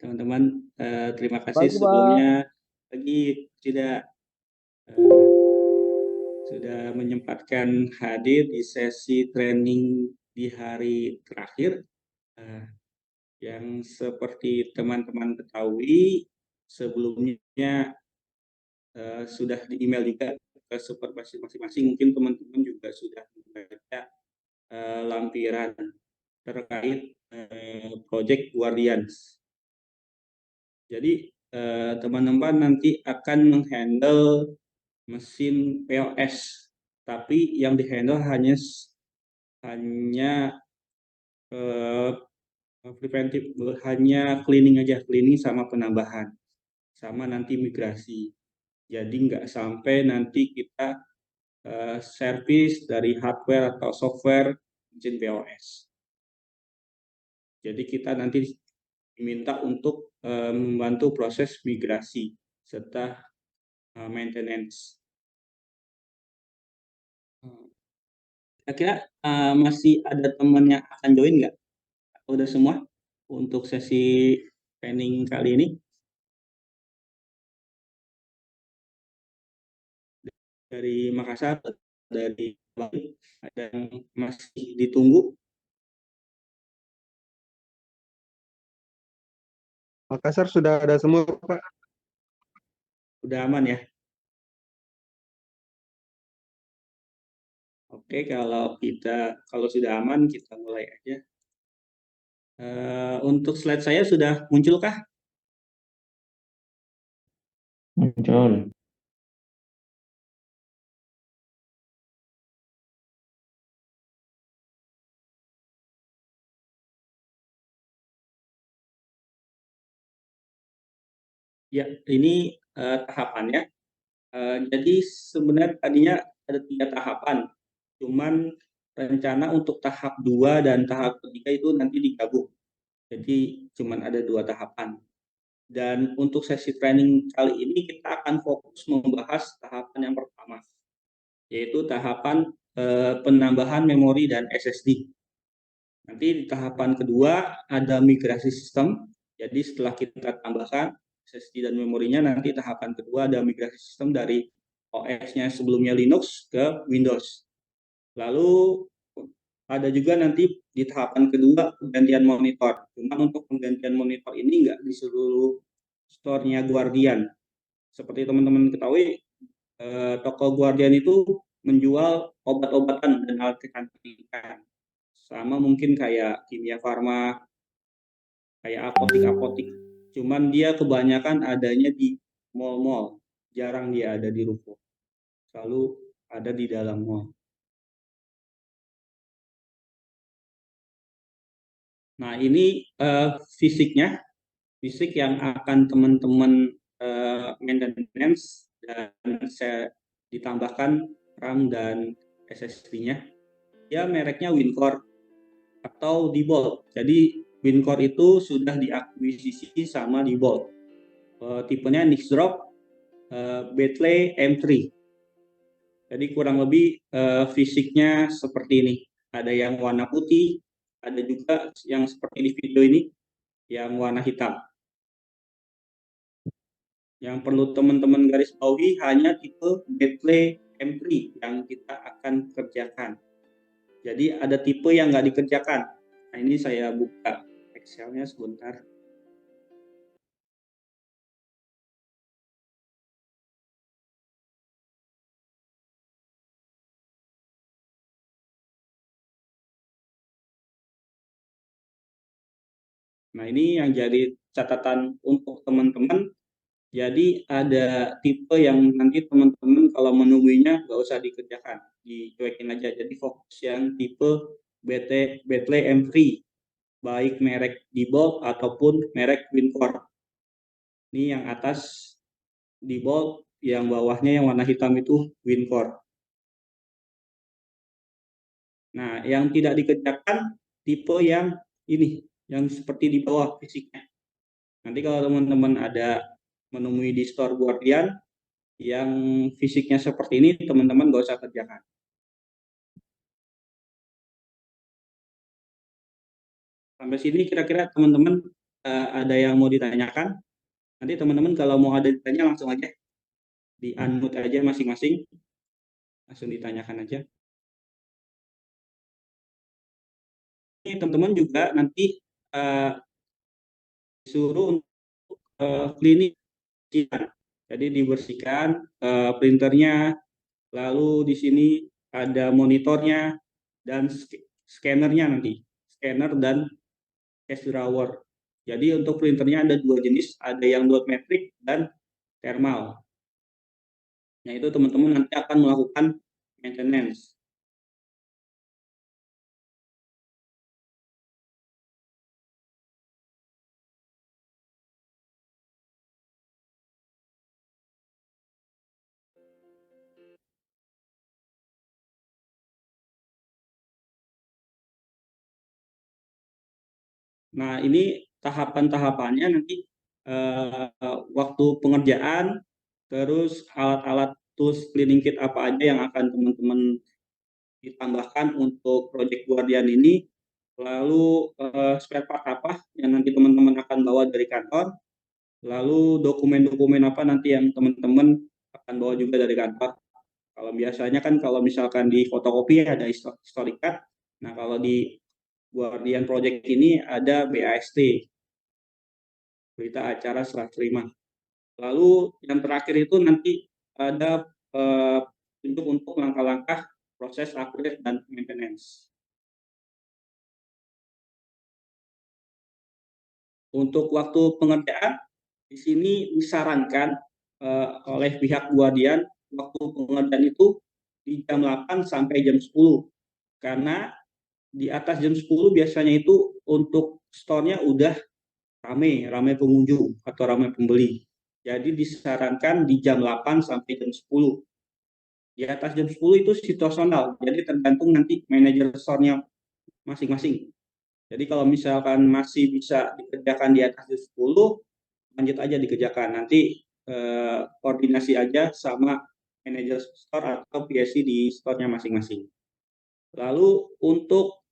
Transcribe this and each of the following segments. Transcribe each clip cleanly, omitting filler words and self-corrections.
teman-teman. Terima kasih Pagi, Pak. sebelumnya pagi eh, sudah menyempatkan hadir di sesi training di hari terakhir. Eh, yang seperti teman-teman ketahui sebelumnya sudah di email juga ke supervisor masing-masing. Mungkin teman-teman juga sudah membaca lampiran terkait Project Guardians. Jadi teman-teman nanti akan menghandle mesin POS, tapi yang dihandle hanya eh, preventif, hanya cleaning aja, cleaning sama penambahan, sama nanti migrasi. Jadi nggak sampai nanti kita servis dari hardware atau software mesin POS. Jadi kita nanti diminta untuk membantu proses migrasi serta maintenance. Kira-kira masih ada teman yang akan join nggak? Udah semua untuk sesi training kali ini? Dari Makassar, dari Bali, ada yang masih ditunggu? Makassar sudah ada semua, Pak. Udah aman ya? Oke, kalau sudah aman kita mulai aja. Untuk slide saya sudah munculkah? Muncul. Ya, ini tahapannya. Jadi sebenarnya tadinya ada 3 tahapan, cuman rencana untuk tahap 2 dan tahap ketiga itu nanti digabung. Jadi cuman ada 2 tahapan. Dan untuk sesi training kali ini kita akan fokus membahas tahapan yang pertama, yaitu tahapan penambahan memori dan SSD. Nanti di tahapan kedua ada migrasi sistem. Jadi setelah kita tambahkan SSD dan memorinya, nanti tahapan kedua ada migrasi sistem dari OS-nya sebelumnya Linux ke Windows. Lalu ada juga nanti di tahapan kedua penggantian monitor. Cuma untuk penggantian monitor ini nggak di seluruh store-nya Guardian. Seperti teman-teman ketahui, toko Guardian itu menjual obat-obatan dan alat kecantikan. Sama mungkin kayak Kimia Farma, kayak apotik-apotik. Cuman dia kebanyakan adanya di mall-mall. Jarang dia ada di ruko. Selalu ada di dalam mall. Nah, ini fisiknya, fisik yang akan teman-teman maintenance dan saya ditambahkan RAM dan SSD-nya. Ya mereknya WinCore atau Diebold. Jadi WinCore itu sudah diakuisisi sama Diebold. Tipenya Nixdrop Bentley M3. Jadi kurang lebih fisiknya seperti ini. Ada yang warna putih, ada juga yang seperti di video ini, yang warna hitam. Yang perlu teman-teman garis bawahi hanya tipe Bentley M3 yang kita akan kerjakan. Jadi ada tipe yang nggak dikerjakan. Nah ini saya buka Excel-nya sebentar. Nah ini yang jadi catatan untuk teman-teman. Jadi ada tipe yang nanti teman-teman kalau menemuinya nggak usah dikerjakan, dicuekin aja. Jadi fokus yang tipe Bentley M3, baik merek Diebold ataupun merek WinCore. Ini yang atas Diebold, yang bawahnya yang warna hitam itu WinCore. Nah, yang tidak dikerjakan tipe yang ini, yang seperti di bawah fisiknya. Nanti kalau teman-teman ada menemui di store Guardian yang fisiknya seperti ini, teman-teman nggak usah kerjakan. Sampai sini kira-kira teman-teman ada yang mau ditanyakan? Nanti teman-teman kalau mau ada ditanya langsung aja di unmute aja masing-masing, langsung ditanyakan aja. Ini teman-teman juga nanti disuruh untuk cleaning, jadi dibersihkan printernya, lalu di sini ada monitornya dan scannernya nanti, scanner dan cash drawer. Jadi untuk printernya ada dua jenis, ada yang dot matrix dan thermal. Nah itu teman-teman nanti akan melakukan maintenance. Nah, ini tahapan-tahapannya nanti waktu pengerjaan, terus alat-alat tools cleaning kit apa aja yang akan teman-teman ditambahkan untuk Project Guardian ini, lalu spare part apa yang nanti teman-teman akan bawa dari kantor, lalu dokumen-dokumen apa nanti yang teman-teman akan bawa juga dari kantor. Kalau biasanya kan kalau misalkan di fotokopi ada historic card, nah kalau di Guardian Project ini ada BAST, berita acara serah terima. Lalu yang terakhir itu nanti ada petunjuk untuk langkah-langkah proses upgrade dan maintenance. Untuk waktu pengerjaan, di sini disarankan oleh pihak Guardian waktu pengerjaan itu di jam 8 sampai jam 10. Karena di atas jam 10 biasanya itu untuk store-nya udah ramai pengunjung atau ramai pembeli. Jadi disarankan di jam 8 sampai jam 10. Di atas jam 10 itu situasional, jadi tergantung nanti manajer store-nya masing-masing. Jadi kalau misalkan masih bisa dikerjakan di atas jam 10, lanjut aja dikerjakan. Nanti koordinasi aja sama manajer store atau PSC di store-nya masing-masing. Lalu untuk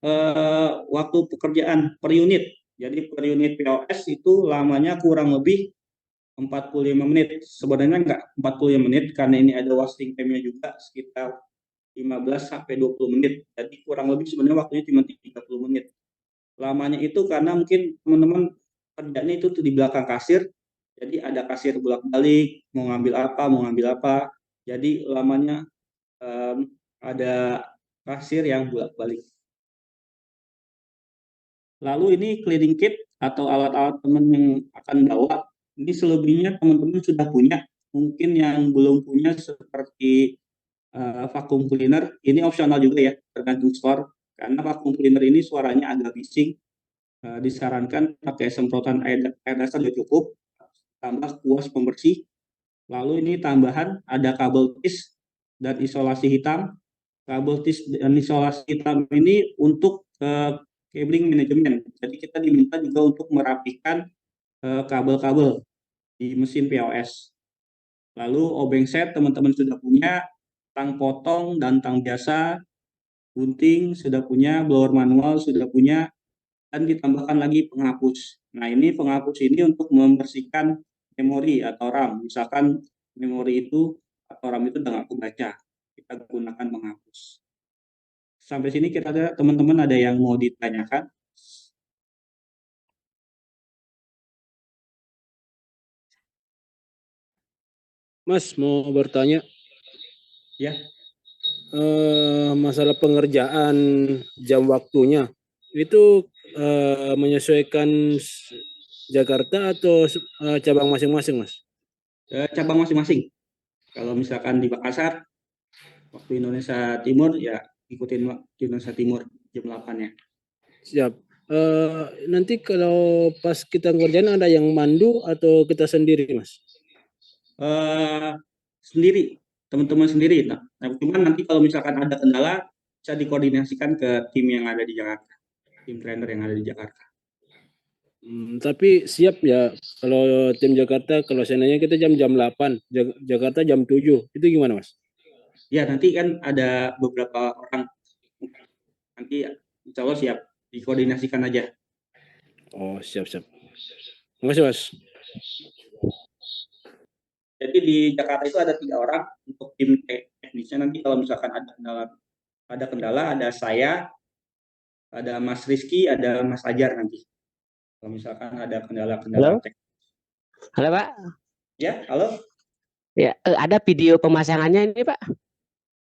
waktu pekerjaan per unit, jadi per unit POS itu lamanya kurang lebih 45 menit. Sebenarnya enggak 45 menit karena ini ada wasting time-nya juga sekitar 15 sampai 20 menit. Jadi kurang lebih sebenarnya waktunya cuma 30 menit. Lamanya itu karena mungkin teman-teman kerjanya itu di belakang kasir. Jadi ada kasir bolak-balik, mau ngambil apa. Jadi lamanya ada kasir yang bolak-balik. Lalu ini cleaning kit atau alat-alat teman yang akan bawa. Ini selebihnya teman-teman sudah punya. Mungkin yang belum punya seperti vacuum cleaner, ini opsional juga ya, tergantung store. Karena vacuum cleaner ini suaranya agak bising, disarankan pakai semprotan air dasar sudah cukup, tambah kuas pembersih. Lalu ini tambahan ada kabel tis dan isolasi hitam. Kabel tis dan isolasi hitam ini untuk cabling manajemen. Jadi kita diminta juga untuk merapikan kabel-kabel di mesin POS. Lalu obeng set teman-teman sudah punya, tang potong dan tang biasa, gunting sudah punya, blower manual sudah punya, dan ditambahkan lagi penghapus. Nah ini penghapus ini untuk membersihkan memori atau RAM. Misalkan memori itu atau RAM itu udah nggak kebaca, kita gunakan penghapus. Sampai sini kira-kira teman-teman ada yang mau ditanyakan? Mas mau bertanya, Ya. masalah pengerjaan jam waktunya itu menyesuaikan Jakarta atau cabang masing-masing, Mas? Cabang masing-masing. Kalau misalkan di Makassar, waktu Indonesia Timur ya ikutin Indonesia Timur jam 8-nya. Siap. Nanti kalau pas kita ngerjain ada yang mandu atau kita sendiri, Mas? Sendiri, teman-teman sendiri. Nah, cuman nanti kalau misalkan ada kendala bisa dikoordinasikan ke tim yang ada di Jakarta, tim trainer yang ada di Jakarta. Tapi siap ya kalau tim Jakarta, kalau seandainya kita jam 8, Jakarta jam 7, itu gimana, Mas? Ya nanti kan ada beberapa orang, nanti insya Allah siap, dikoordinasikan aja. Oh siap. Terima kasih, Mas. Jadi di Jakarta itu ada 3 orang untuk tim teknisnya. Nanti kalau misalkan ada kendala ada saya, ada Mas Rizky, ada Mas Ajar nanti. Kalau misalkan ada kendala-kendala Halo? teknis. Halo Pak, Ya, halo? ya ada video pemasangannya ini Pak?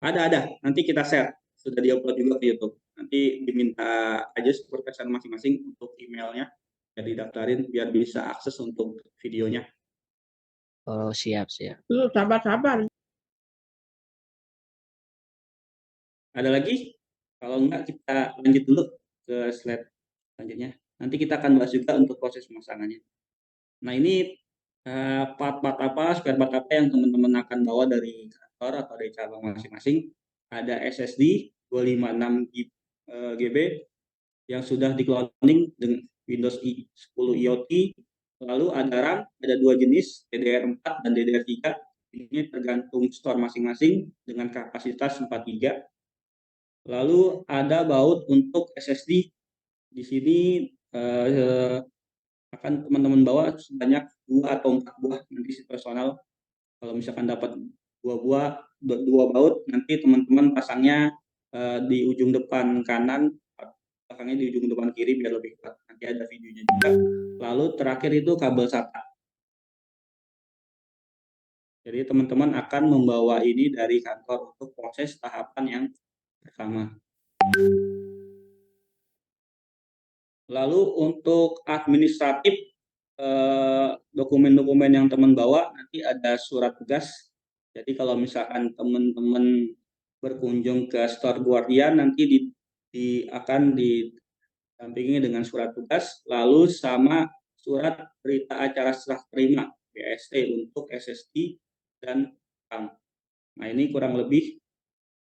Ada. Nanti kita share. Sudah di-upload juga ke YouTube. Nanti diminta aja supervisor masing-masing untuk emailnya. Jadi daftarin biar bisa akses untuk videonya. Oh siap. Sabar. Ada lagi? Kalau enggak kita lanjut dulu ke slide selanjutnya. Nanti kita akan bahas juga untuk proses pemasangannya. Nah ini part-part apa, spare part apa yang teman-teman akan bawa dari kantor atau dari cabang masing-masing. Ada SSD 256 GB yang sudah di-cloning dengan Windows 10 IoT. Lalu ada RAM, ada 2 jenis, DDR4 dan DDR3. Ini tergantung store masing-masing dengan kapasitas 4 GB. Lalu ada baut untuk SSD. Di sini akan teman-teman bawa sebanyak 2 atau 4 buah nanti situasional. Kalau misalkan dapat 2 baut, nanti teman-teman pasangnya di ujung depan kanan, belakangnya di ujung depan kiri biar lebih kuat. Nanti ada videonya juga. Lalu terakhir itu kabel SATA. Jadi teman-teman akan membawa ini dari kantor untuk proses tahapan yang pertama. Lalu untuk administratif, dokumen-dokumen yang teman bawa nanti ada surat tugas. Jadi kalau misalkan teman-teman berkunjung ke store Guardian nanti akan didampingi dengan surat tugas, lalu sama surat berita acara serah terima BST untuk SSD dan RAM. Nah ini kurang lebih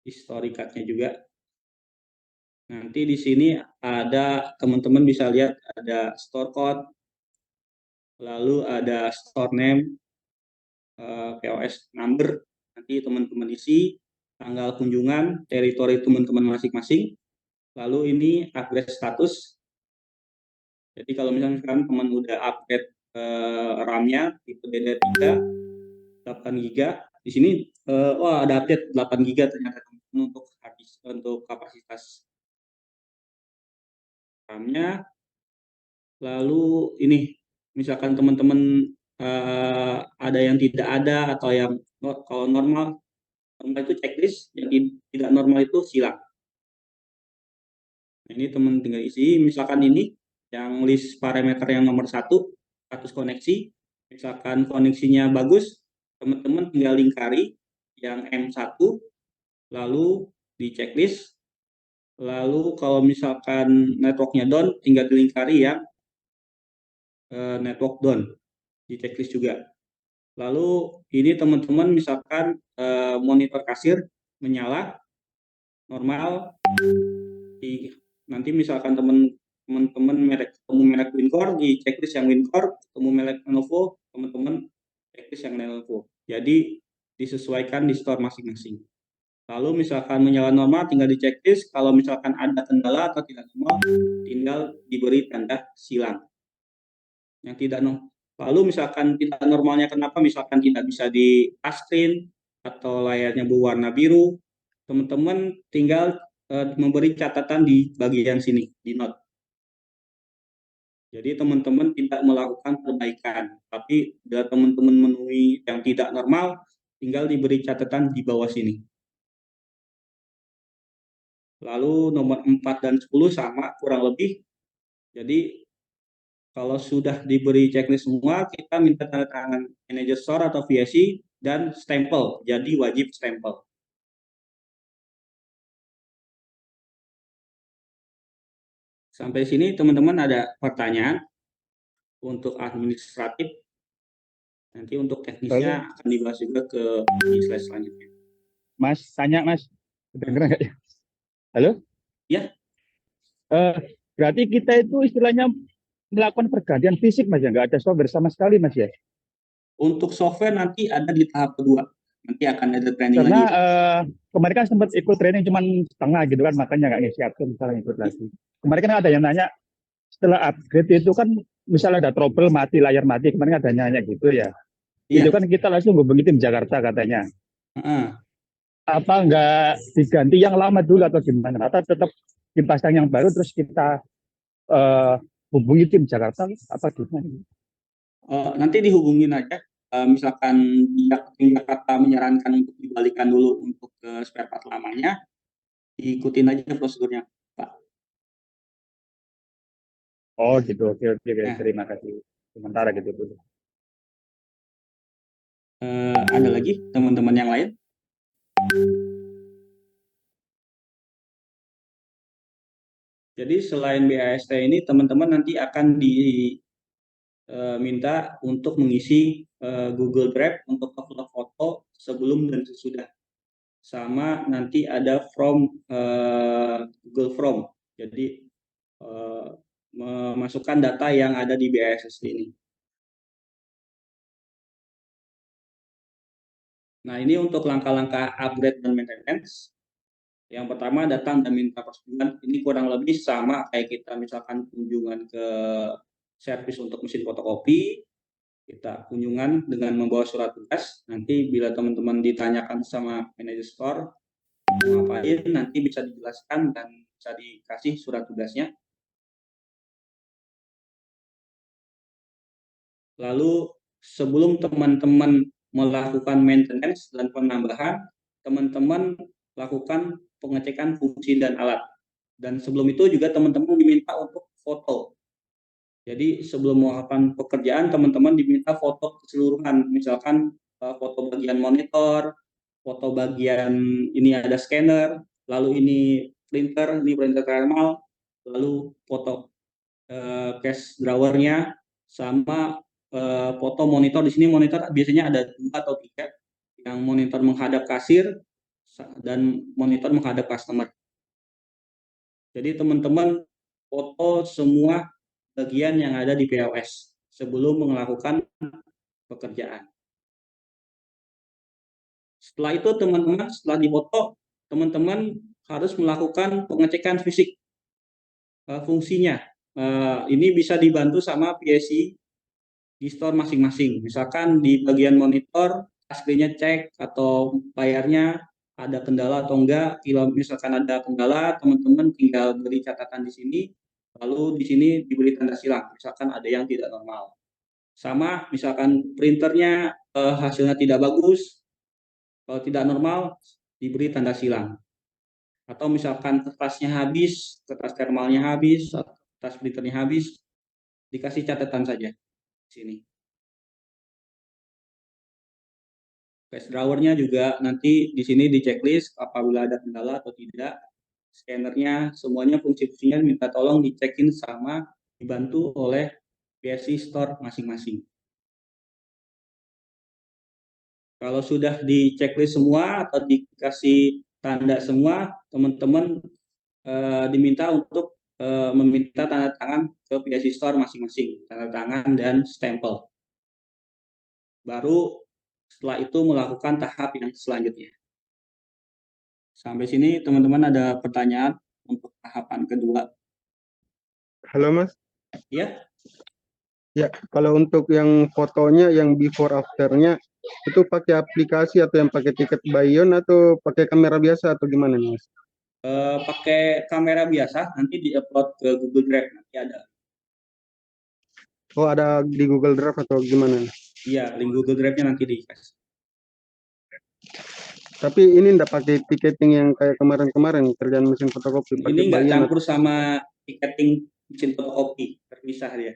historikatnya juga. Nanti di sini ada teman-teman bisa lihat ada store code, lalu ada store name, POS number, nanti teman-teman isi tanggal kunjungan, teritori teman-teman masing-masing, lalu ini upgrade status. Jadi kalau misalnya sekarang teman udah upgrade RAM-nya tipe DDR3 8 GB, di sini ada update 8 GB ternyata teman-teman untuk kapasitas RAM-nya. Lalu ini misalkan teman-teman ada yang tidak ada atau yang kalau normal itu checklist, yang tidak normal itu silang. Nah, ini teman tinggal isi, misalkan ini yang list parameter yang nomor 1, status koneksi. Misalkan koneksinya bagus, teman-teman tinggal lingkari yang M1, lalu di checklist. Lalu kalau misalkan networknya down, tinggal dilingkari yang network down, di checklist juga. Lalu ini teman-teman misalkan monitor kasir menyala normal, nanti misalkan teman-teman ketemu merek WinCore di checklist yang WinCore, ketemu merek Lenovo, teman-teman checklist yang Lenovo. Jadi disesuaikan di store masing-masing. Lalu misalkan menyala normal tinggal di checklist, kalau misalkan ada kendala atau tidak normal tinggal diberi tanda silang. Yang tidak normal. Lalu misalkan tidak normalnya kenapa, misalkan tidak bisa di touchscreen atau layarnya berwarna biru, teman-teman tinggal memberi catatan di bagian sini, di note. Jadi teman-teman tidak melakukan perbaikan, tapi bila teman-teman menemui yang tidak normal, tinggal diberi catatan di bawah sini. Lalu nomor 4 dan 10 sama kurang lebih. Jadi kalau sudah diberi checklist semua, kita minta tanda tangan manajer store atau VSI dan stempel. Jadi wajib stempel. Sampai sini teman-teman ada pertanyaan untuk administratif. Nanti untuk teknisnya akan dibahas juga di slide selanjutnya. Mas, tanya Mas. Dengar nggak ya? Halo? Ya. Berarti kita itu istilahnya melakukan pergantian fisik Mas ya, nggak ada software sama sekali Mas ya? Untuk software nanti ada di tahap kedua. Nanti akan ada training Karena lagi. kemarin kan sempat ikut training cuman setengah gitu kan, makanya nggak ngisi aktif misalnya ikut lagi. Kemarin kan ada yang nanya setelah upgrade itu kan misalnya ada trouble mati, layar mati, kemarin ada nyanyi gitu ya. Iya. Itu kan kita langsung hubungi tim Jakarta katanya. Heeh. Apa enggak diganti yang lama dulu atau gimana? Atau tetap dipasang yang baru terus kita eh, hubungi tim Jakarta apa gimana? Nanti dihubungin aja. Misalkan tim Jakarta menyarankan untuk dibalikan dulu untuk ke spare part lamanya, diikutin aja prosedurnya, Pak. Oh gitu, oke, Nah, terima kasih. Sementara gitu dulu. ada lagi teman-teman yang lain? Jadi selain BAST ini, teman-teman nanti akan diminta untuk mengisi Google Drive untuk upload foto sebelum dan sesudah. Sama nanti ada Google Form. Jadi memasukkan data yang ada di BAST ini. Nah, ini untuk langkah-langkah upgrade dan maintenance. Yang pertama, datang dan minta persetujuan. Ini kurang lebih sama kayak kita misalkan kunjungan ke servis untuk mesin fotokopi. Kita kunjungan dengan membawa surat tugas. Nanti bila teman-teman ditanyakan sama manajer store, ngapain, nanti bisa dijelaskan dan bisa dikasih surat tugasnya. Lalu sebelum teman-teman melakukan maintenance dan penambahan, teman-teman lakukan pengecekan fungsi dan alat. Dan sebelum itu juga teman-teman diminta untuk foto. Jadi sebelum melakukan pekerjaan, teman-teman diminta foto keseluruhan. Misalkan foto bagian monitor, foto bagian ini ada scanner, lalu ini printer thermal, lalu foto cache drawernya, sama foto monitor. Di sini monitor biasanya ada 2 atau 3, yang monitor menghadap kasir dan monitor menghadap customer. Jadi teman-teman foto semua bagian yang ada di POS sebelum melakukan pekerjaan. Setelah itu teman-teman, setelah dipoto, teman-teman harus melakukan pengecekan fisik fungsinya. Ini bisa dibantu sama PSI di store masing-masing. Misalkan di bagian monitor, screen-nya cek atau layarnya ada kendala atau enggak. Kalau misalkan ada kendala, teman-teman tinggal beri catatan di sini, lalu di sini diberi tanda silang. Misalkan ada yang tidak normal. Sama, misalkan printernya hasilnya tidak bagus, kalau tidak normal, diberi tanda silang. Atau misalkan kertasnya habis, kertas thermalnya habis, kertas printernya habis, dikasih catatan saja di sini. Cache drawernya juga nanti di sini di checklist apabila ada kendala atau tidak. Scannernya semuanya fungsi-fungsinya minta tolong dicekin sama dibantu oleh PSI store masing-masing. Kalau sudah di checklist semua atau dikasih tanda semua, teman-teman diminta untuk meminta tanda tangan ke PSI store masing-masing, tanda tangan dan stempel. Baru setelah itu melakukan tahap yang selanjutnya. Sampai sini teman-teman ada pertanyaan untuk tahapan kedua? Halo Mas. Ya. Ya, kalau untuk yang fotonya, yang before after-nya, itu pakai aplikasi atau yang pakai tiket Bayon atau pakai kamera biasa atau gimana nih Mas? Pakai kamera biasa, nanti di-upload ke Google Drive, nanti ada. Oh, ada di Google Drive atau gimana? Iya, link Google Drive-nya nanti dikasih. Tapi ini enggak pakai tiketing yang kayak kemarin-kemarin kerjaan mesin fotokopi. Ini nggak campur sama tiketing mesin fotokopi, terpisah dia.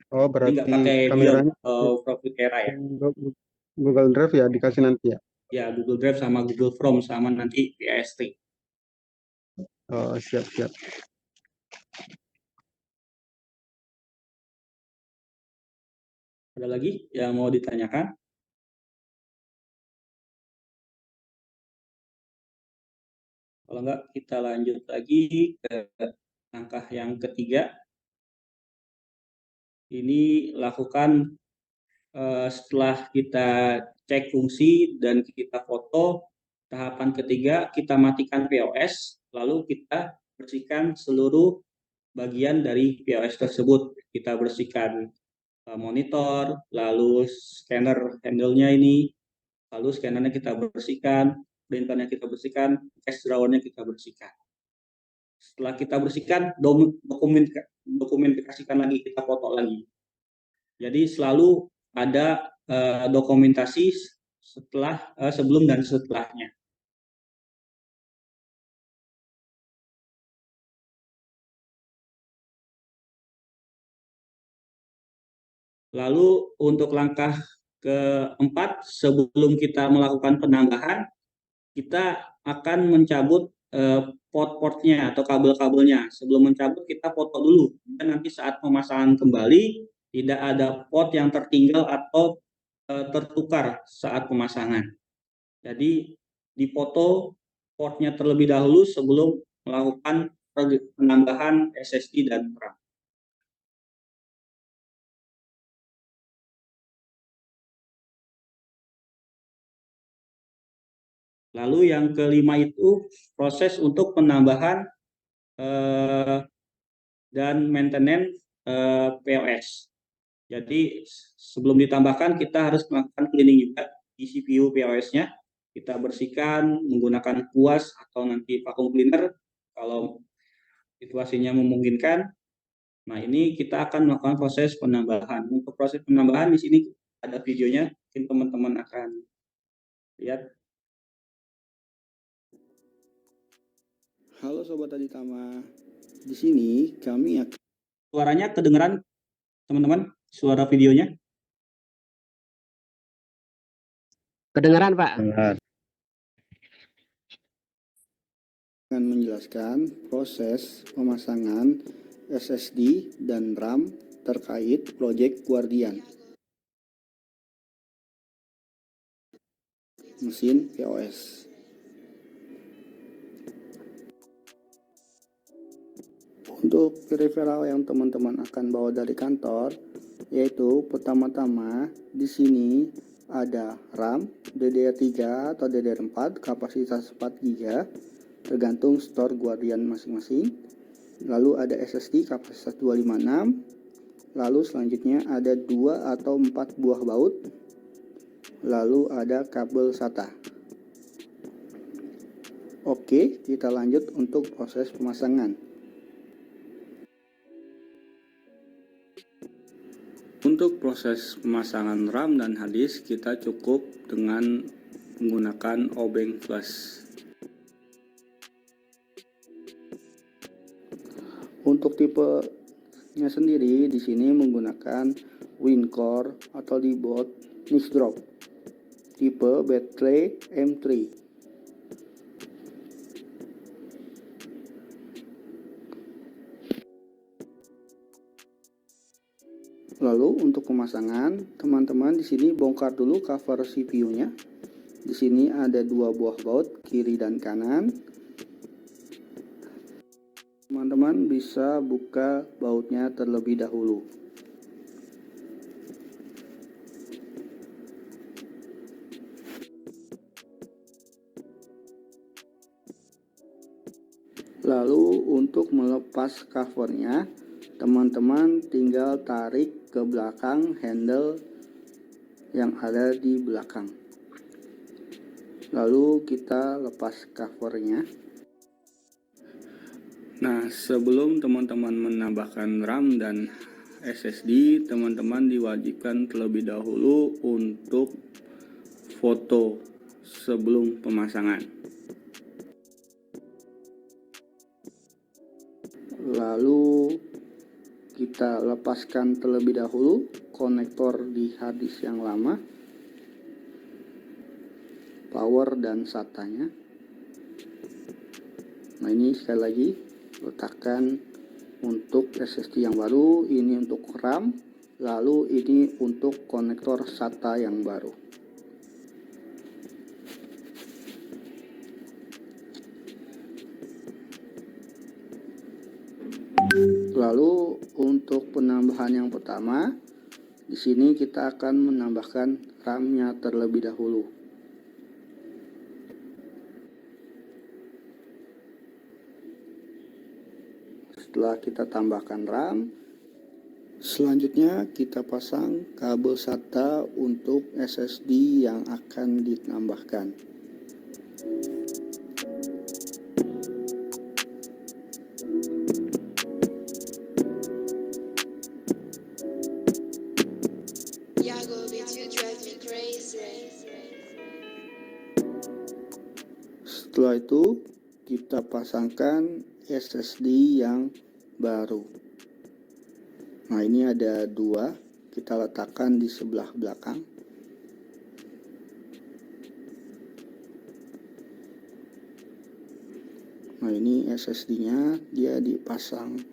Oh, Ini berarti nggak pakai kameranya Profit Era ya. Google Drive ya dikasih nanti ya. Ya, Google Drive sama Google Form sama nanti PST. Oh, siap. Ada lagi yang mau ditanyakan? Kalau enggak, kita lanjut lagi ke langkah yang ketiga. Ini lakukan setelah kita cek fungsi dan kita foto, tahapan ketiga kita matikan POS, lalu kita bersihkan seluruh bagian dari POS tersebut. kita bersihkan monitor, lalu scanner handle-nya ini, lalu scannernya kita bersihkan, printernya kita bersihkan, cash drawer-nya kita bersihkan. Setelah kita bersihkan, dokumentasikan lagi, kita foto lagi. Jadi selalu ada dokumentasi sebelum dan setelahnya. Lalu untuk langkah keempat, sebelum kita melakukan penambahan, kita akan mencabut port-portnya atau kabel-kabelnya. Sebelum mencabut, kita foto dulu. Dan nanti saat pemasangan kembali, tidak ada port yang tertinggal atau tertukar saat pemasangan. Jadi dipoto portnya terlebih dahulu sebelum melakukan penambahan SSD dan RAM. Lalu yang kelima itu proses untuk penambahan dan maintenance POS. Jadi sebelum ditambahkan kita harus melakukan cleaning juga di CPU POS-nya. Kita bersihkan menggunakan kuas atau nanti vacuum cleaner kalau situasinya memungkinkan. Nah, ini kita akan melakukan proses penambahan. Untuk proses penambahan di sini ada videonya, mungkin teman-teman akan lihat. Halo Sobat Aditama, di sini kami akan... Suaranya kedengeran teman-teman, suara videonya? Kedengeran, Pak? Benar. akan menjelaskan proses pemasangan SSD dan RAM terkait Project Guardian, mesin POS. Untuk peripheral yang teman-teman akan bawa dari kantor, yaitu pertama-tama di sini ada RAM DDR3 atau DDR4 kapasitas 4 GB tergantung store Guardian masing-masing. Lalu ada SSD kapasitas 256. Lalu selanjutnya ada 2 atau 4 buah baut. Lalu ada kabel SATA. Oke, kita lanjut untuk proses pemasangan. Untuk proses pemasangan RAM dan hard disk, kita cukup dengan menggunakan obeng flash. Untuk tipenya sendiri di sini menggunakan WinCore atau Dibot Nix Drop tipe baterai M3. Lalu untuk pemasangan, teman-teman di sini bongkar dulu cover CPU-nya. Di sini ada 2 buah baut kiri dan kanan. Teman-teman bisa buka bautnya terlebih dahulu. Lalu untuk melepas covernya, teman-teman tinggal tarik ke belakang handle yang ada di belakang. Lalu kita lepas covernya. Nah, sebelum teman-teman menambahkan RAM dan SSD, teman-teman diwajibkan terlebih dahulu untuk foto sebelum pemasangan. Lalu kita lepaskan terlebih dahulu konektor di hard disk yang lama, power dan SATA-nya. Nah, ini sekali lagi letakkan untuk SSD yang baru, ini untuk RAM, lalu ini untuk konektor SATA yang baru. Lalu untuk penambahan yang pertama, di sini kita akan menambahkan RAM-nya terlebih dahulu. Setelah kita tambahkan RAM, Selanjutnya kita pasang kabel SATA untuk SSD yang akan ditambahkan. Setelah itu kita pasangkan SSD yang baru. Nah, ini ada dua, kita letakkan di sebelah belakang. Nah, ini SSD-nya, dia dipasangkan,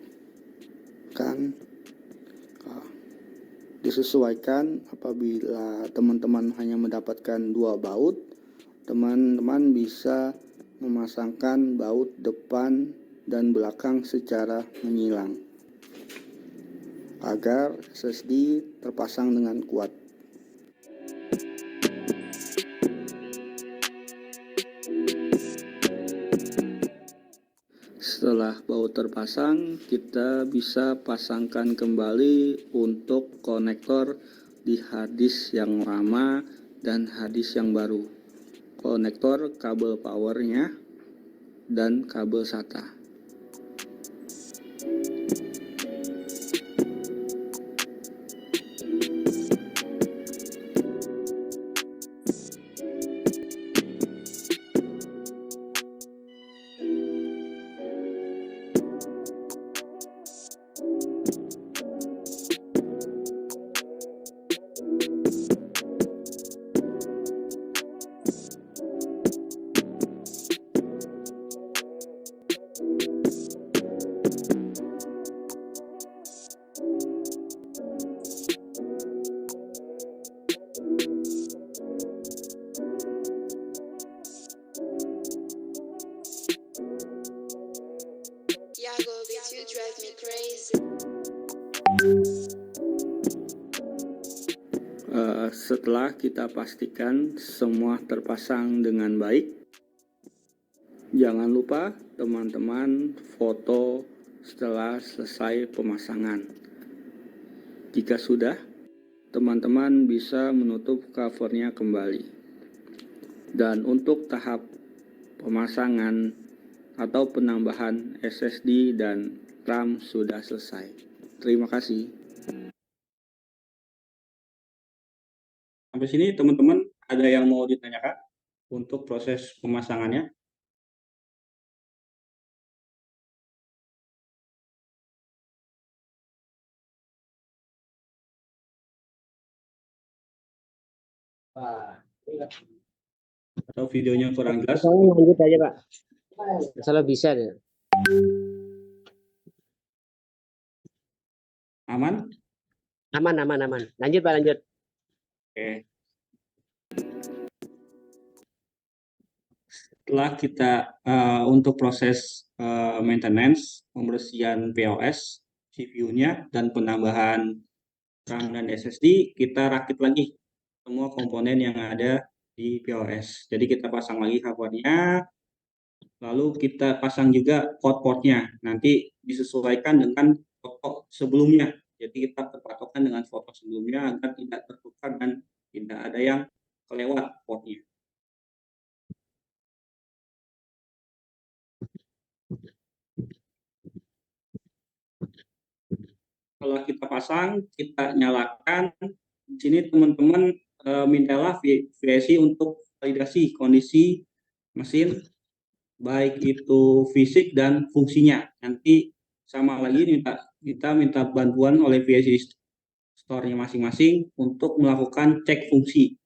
disesuaikan. Apabila teman-teman hanya mendapatkan 2 baut, teman-teman bisa memasangkan baut depan dan belakang secara menyilang agar SSD terpasang dengan kuat. Setelah baut terpasang, kita bisa pasangkan kembali untuk konektor di harddisk yang lama dan harddisk yang baru. Konektor kabel powernya dan kabel SATA. Setelah kita pastikan semua terpasang dengan baik, jangan lupa teman-teman foto setelah selesai pemasangan. Jika sudah, teman-teman bisa menutup covernya kembali. Dan untuk tahap pemasangan atau penambahan SSD dan RAM sudah selesai. Terima kasih. Sampai sini teman-teman ada yang mau ditanyakan untuk proses pemasangannya? Atau videonya kurang jelas? Lanjut aja Pak. Masalah bisa deh. Aman? Aman. Lanjut Pak, lanjut. Oke. Setelah kita untuk proses maintenance, pembersihan POS, CPU-nya, dan penambahan RAM dan SSD, kita rakit lagi semua komponen yang ada di POS. Jadi kita pasang lagi hardware-nya, lalu kita pasang juga port-portnya. Nanti disesuaikan dengan foto sebelumnya. Jadi kita berpatokan dengan foto sebelumnya agar tidak tertukar dan tidak ada yang kelewat portnya. Setelah kita pasang, kita nyalakan. Di sini teman-teman mintalah VSI untuk validasi kondisi mesin, baik itu fisik dan fungsinya. Nanti sama lagi kita minta bantuan oleh VSI store-nya masing-masing untuk melakukan cek fungsi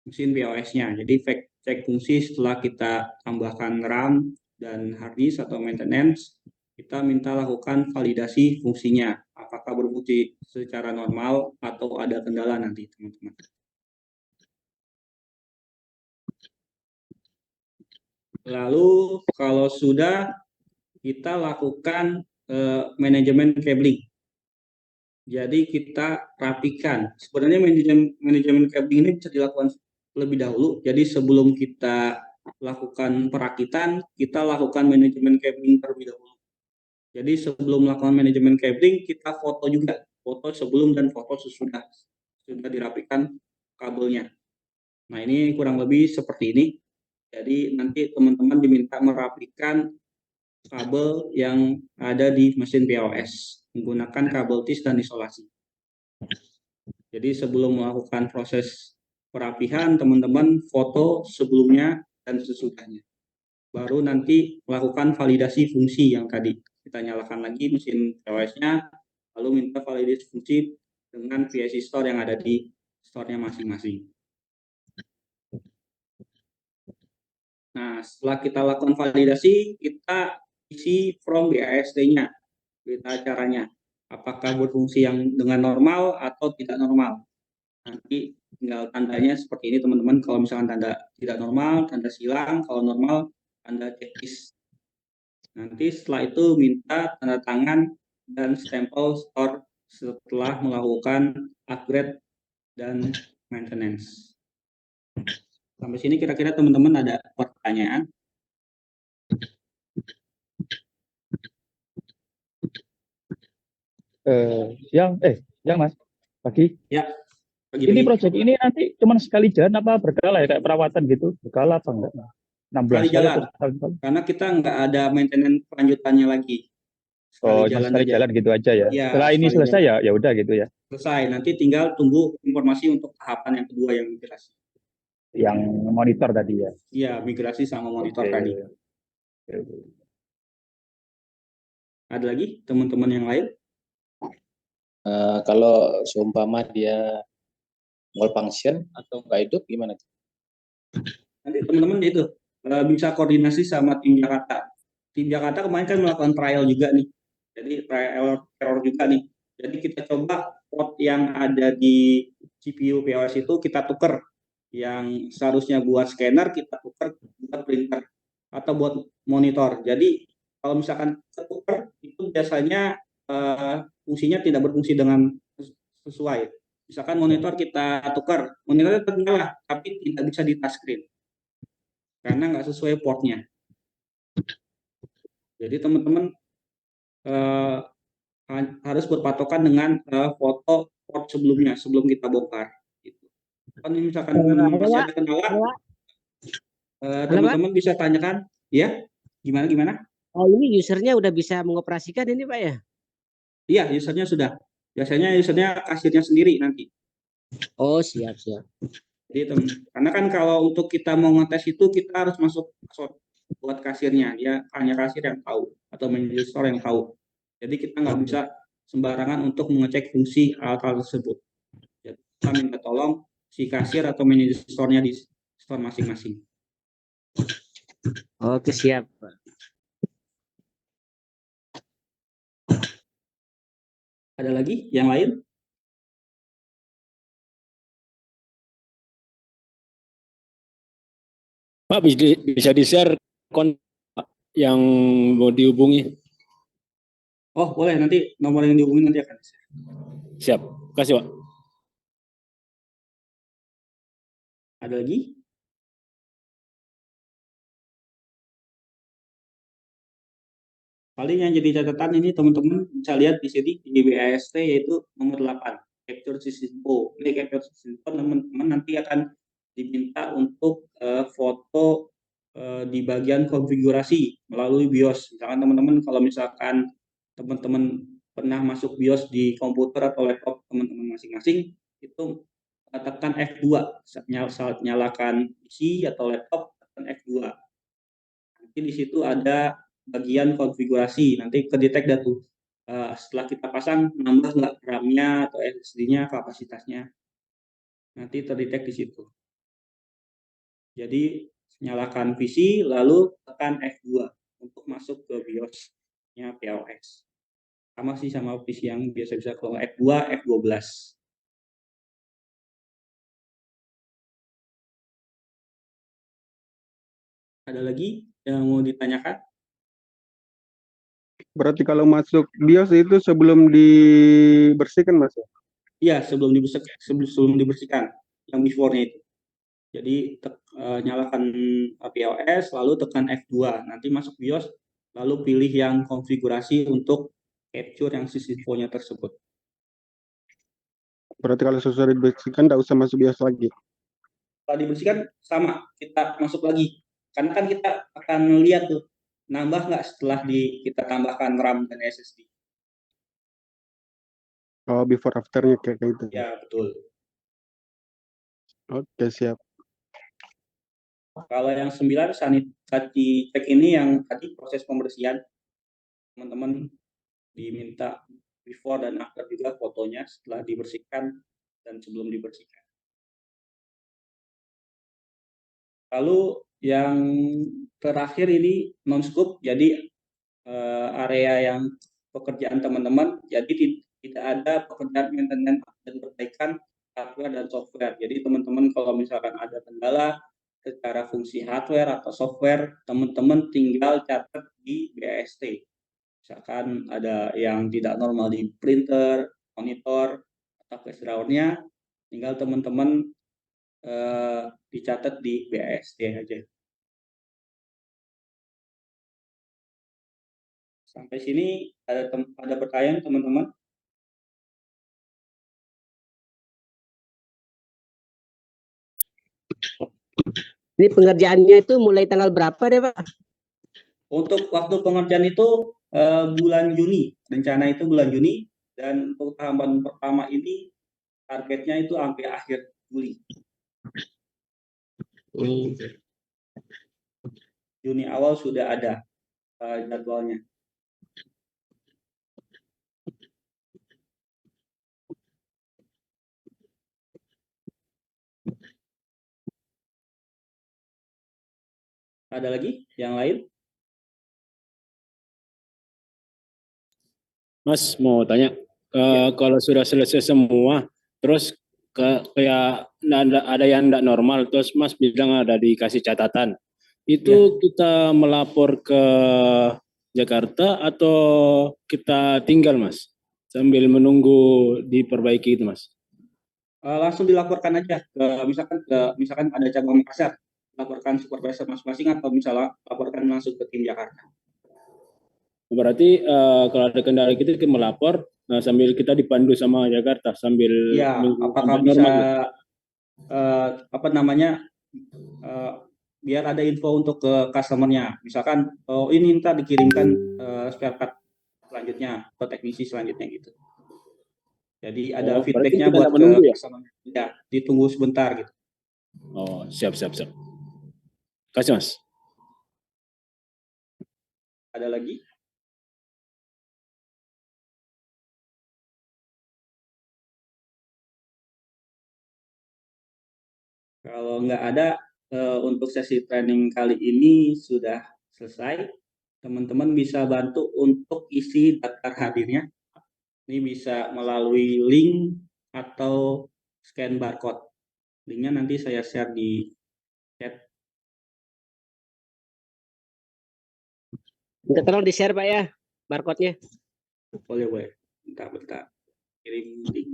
mesin POS-nya. Jadi cek fungsi setelah kita tambahkan RAM dan hard disk atau maintenance, kita minta lakukan validasi fungsinya. Apakah berfungsi secara normal atau ada kendala nanti, teman-teman. Lalu kalau sudah, kita lakukan manajemen cabling. Jadi kita rapikan. Sebenarnya manajemen cabling ini bisa dilakukan lebih dahulu. Jadi sebelum kita lakukan perakitan, kita lakukan manajemen cabling terlebih dahulu. Jadi sebelum melakukan manajemen cabling, kita foto juga foto sebelum dan foto sesudah sudah dirapikan kabelnya. Nah, ini kurang lebih seperti ini. Jadi nanti teman-teman diminta merapikan kabel yang ada di mesin POS menggunakan kabel tis dan isolasi. Jadi sebelum melakukan proses perapihan, teman-teman foto sebelumnya dan sesudahnya. Baru nanti melakukan validasi fungsi yang tadi. Kita nyalakan lagi mesin POS-nya, lalu minta validasi fungsi dengan PIC Store yang ada di store-nya masing-masing. Nah, setelah kita lakukan validasi, kita isi from BASD-nya, berita acaranya. Apakah berfungsi yang dengan normal atau tidak normal. Nanti tinggal tandanya seperti ini teman-teman. Kalau misalkan tanda tidak normal, tanda silang. Kalau normal, tanda checklist. Nanti setelah itu minta tanda tangan dan stempel store setelah melakukan upgrade dan maintenance. Sampai sini kira-kira teman-teman ada pertanyaan? Yang Mas, pagi. Ya. Ini proyek ini nanti cuma sekali jalan apa berkala ya, kayak perawatan gitu? Berkala apa enggak? 16 Sekali jalan. atau setahun sekali? Karena kita nggak ada maintenance lanjutannya lagi. Oh, sekali aja. jalan gitu aja ya. Ya, setelah ini selesai jalan. ya udah gitu ya. Selesai. Nanti tinggal tunggu informasi untuk tahapan yang kedua yang migrasi. Yang monitor tadi ya. Iya, migrasi sama monitor tadi. Ada lagi teman-teman yang lain? Kalau seumpama dia malfunction atau nggak hidup gimana? Nanti teman-teman itu bisa koordinasi sama tim Jakarta. Tim Jakarta kemarin kan melakukan trial juga nih. Jadi trial error juga nih. Jadi kita coba port yang ada di CPU POS itu kita tuker. Yang seharusnya buat scanner kita tuker buat printer atau buat monitor. Jadi kalau misalkan ketuker itu biasanya fungsinya tidak berfungsi dengan sesuai. Misalkan monitor kita tukar, monitornya tetap nyala, tapi tidak bisa di touchscreen karena nggak sesuai portnya. Jadi teman-teman harus berpatokan dengan foto port sebelumnya sebelum kita bongkar. Gitu. Kan misalkan teman-teman masih ada kendala, teman-teman bisa tanyakan, ya gimana? Oh, ini usernya udah bisa mengoperasikan ini Pak ya? Iya, usernya sudah. Biasanya usernya kasirnya sendiri nanti. Oh, siap. Jadi karena kan kalau untuk kita mau ngetes itu kita harus masuk password buat kasirnya. Dia hanya kasir yang tahu atau manajer store yang tahu. Jadi kita nggak bisa sembarangan untuk mengecek fungsi alat-alat tersebut. Jadi kita minta tolong si kasir atau manajer store-nya di store masing-masing. Oke, siap. Ada lagi yang lain? Pak, bisa di-share kontak yang mau dihubungi? Oh, boleh. Nanti nomor yang dihubungi nanti akan di-share. Siap. Kasih, Pak. Ada lagi? Paling yang jadi catatan ini teman-teman bisa lihat di sini di BAST yaitu nomor 8, Capture System Info. Ini Capture System Info teman-teman nanti akan diminta untuk foto di bagian konfigurasi melalui BIOS. Misalkan teman-teman kalau misalkan teman-teman pernah masuk BIOS di komputer atau laptop teman-teman masing-masing, itu tekan F2 saat nyalakan PC atau laptop, tekan F2. Nanti di situ ada bagian konfigurasi, nanti kedetek dah tuh setelah kita pasang nambah nggak RAM-nya atau SSD-nya kapasitasnya, nanti terdetek di situ. Jadi nyalakan PC lalu tekan F2 untuk masuk ke BIOS-nya POS. Sama sih sama PC yang biasa-biasa, kalau F2, F12. Ada lagi yang mau ditanyakan? Berarti kalau masuk BIOS itu sebelum dibersihkan, Mas? Iya, sebelum dibersihkan yang before-nya itu. Jadi nyalakan POS, lalu tekan F2, nanti masuk BIOS, lalu pilih yang konfigurasi untuk capture yang sys info-nya tersebut. Berarti kalau selesai dibersihkan nggak usah masuk BIOS lagi. Kalau dibersihkan sama, kita masuk lagi. Karena kan kita akan lihat tuh, nambah nggak setelah kita tambahkan RAM dan SSD. Oh, before afternya kayak gitu. Ya, betul. Oke, siap. Kalau yang 9 sanitasi cek ini yang tadi proses pembersihan, teman-teman diminta before dan after juga fotonya setelah dibersihkan dan sebelum dibersihkan. Lalu yang terakhir ini non-scope, jadi area yang pekerjaan teman-teman, jadi tidak ada pekerjaan maintenance dan perbaikan hardware dan software. Jadi teman-teman kalau misalkan ada kendala secara fungsi hardware atau software, teman-teman tinggal catat di BAST. Misalkan ada yang tidak normal di printer, monitor, atau flash drive-nya, tinggal teman-teman dicatat di BAST aja. Sampai sini ada pertanyaan teman-teman? Ini pengerjaannya itu mulai tanggal berapa deh Pak? Untuk waktu pengerjaan itu bulan Juni, rencana itu bulan Juni, dan untuk tahapan pertama ini targetnya itu sampai akhir Juli. Juni awal sudah ada jadwalnya. Ada lagi yang lain? Mas mau tanya, kalau sudah selesai semua, terus kayak ada yang tidak normal, terus Mas bilang ada dikasih catatan, itu kita melapor ke Jakarta atau kita tinggal Mas, sambil menunggu diperbaiki itu Mas? Langsung dilaporkan aja misalkan ada cabang Makassar, laporkan supervisor masing-masing atau misalnya laporkan langsung ke tim Jakarta. Berarti kalau ada kendala kita melapor sambil kita dipandu sama Jakarta sambil Ya, apakah normal, bisa biar ada info untuk ke customernya. Misalkan ini ntar dikirimkan spare part selanjutnya ke teknisi selanjutnya gitu. Jadi ada feedbacknya buat ke customer. Ya, ditunggu sebentar gitu. Oh, siap. Kasih Mas. Ada lagi? Kalau nggak ada, untuk sesi training kali ini sudah selesai. Teman-teman bisa bantu untuk isi daftar hadirnya. Ini bisa melalui link atau scan barcode. Linknya nanti saya share di chat. Minta tolong di-share Pak ya, barcode-nya. Boleh. Bentar. Kirim link.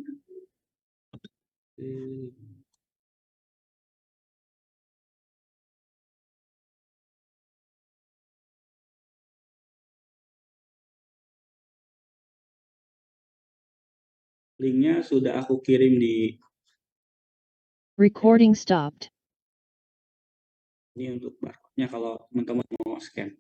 Linknya sudah aku kirim di. Recording stopped. Ini untuk barcode-nya kalau teman-teman mau scan.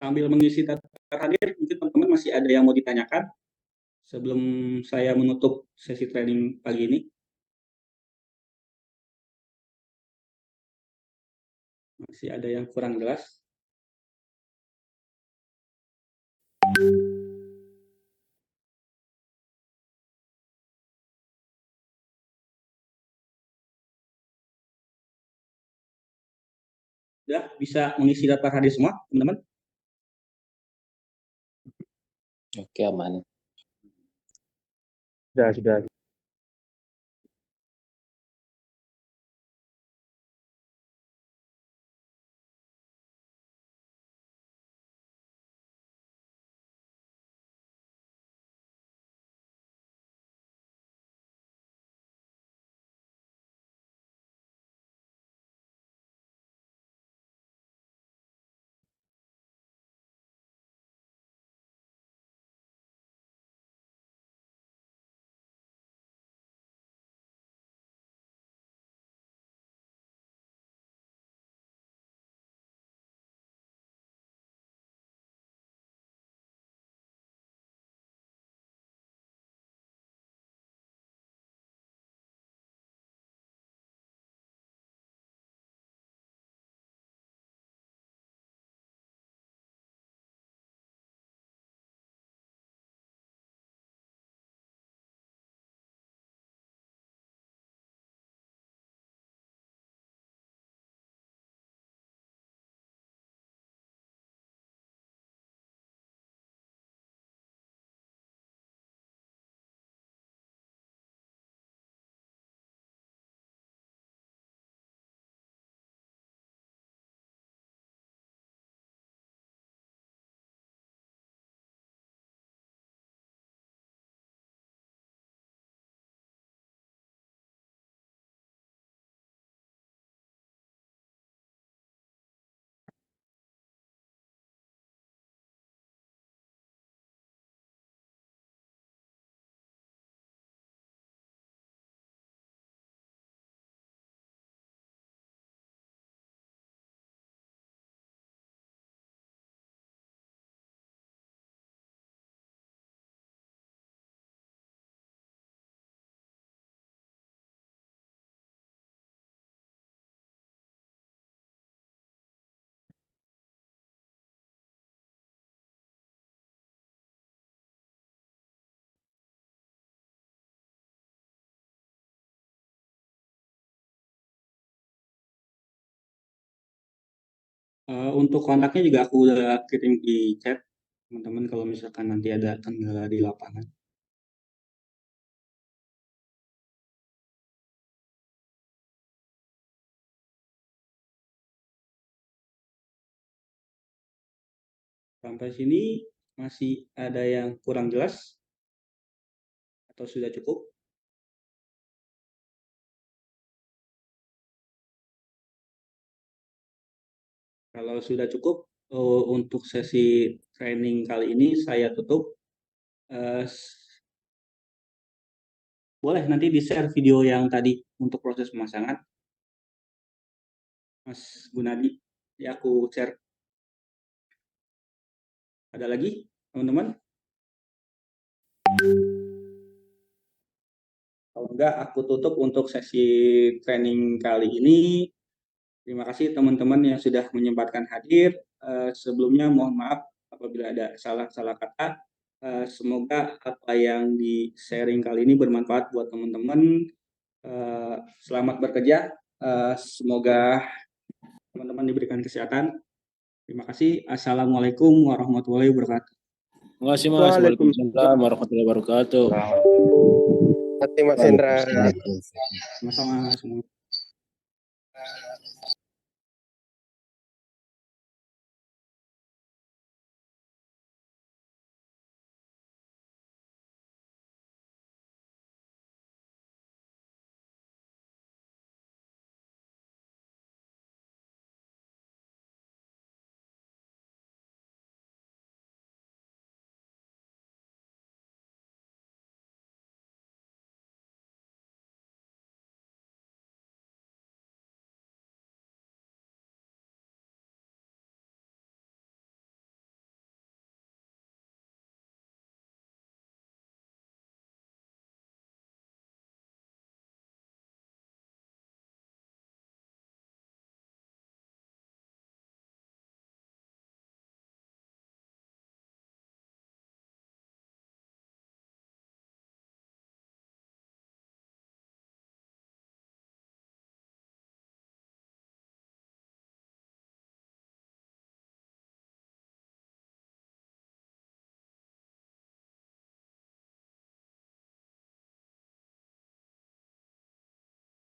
Sambil mengisi daftar hadir, mungkin teman-teman masih ada yang mau ditanyakan sebelum saya menutup sesi training pagi ini. Masih ada yang kurang jelas? Sudah bisa mengisi daftar hadir semua, teman-teman? Oke, aman. Sudah. Untuk kontaknya juga aku udah kirim di chat, teman-teman kalau misalkan nanti ada kendala di lapangan. Sampai sini masih ada yang kurang jelas atau sudah cukup? Kalau sudah cukup, untuk sesi training kali ini saya tutup. Boleh nanti di-share video yang tadi untuk proses pemasangan, Mas Gunadi. Ya, aku share. Ada lagi, teman-teman? Kalau enggak, aku tutup untuk sesi training kali ini. Terima kasih teman-teman yang sudah menyempatkan hadir. Sebelumnya mohon maaf apabila ada salah-salah kata. Semoga apa yang di-sharing kali ini bermanfaat buat teman-teman. Selamat bekerja. Semoga teman-teman diberikan kesehatan. Terima kasih. Assalamualaikum warahmatullahi wabarakatuh. Terima kasih Mas. Waalaikumsalam warahmatullahi wabarakatuh. Terima kasih Mas Indra. Sama-sama semua.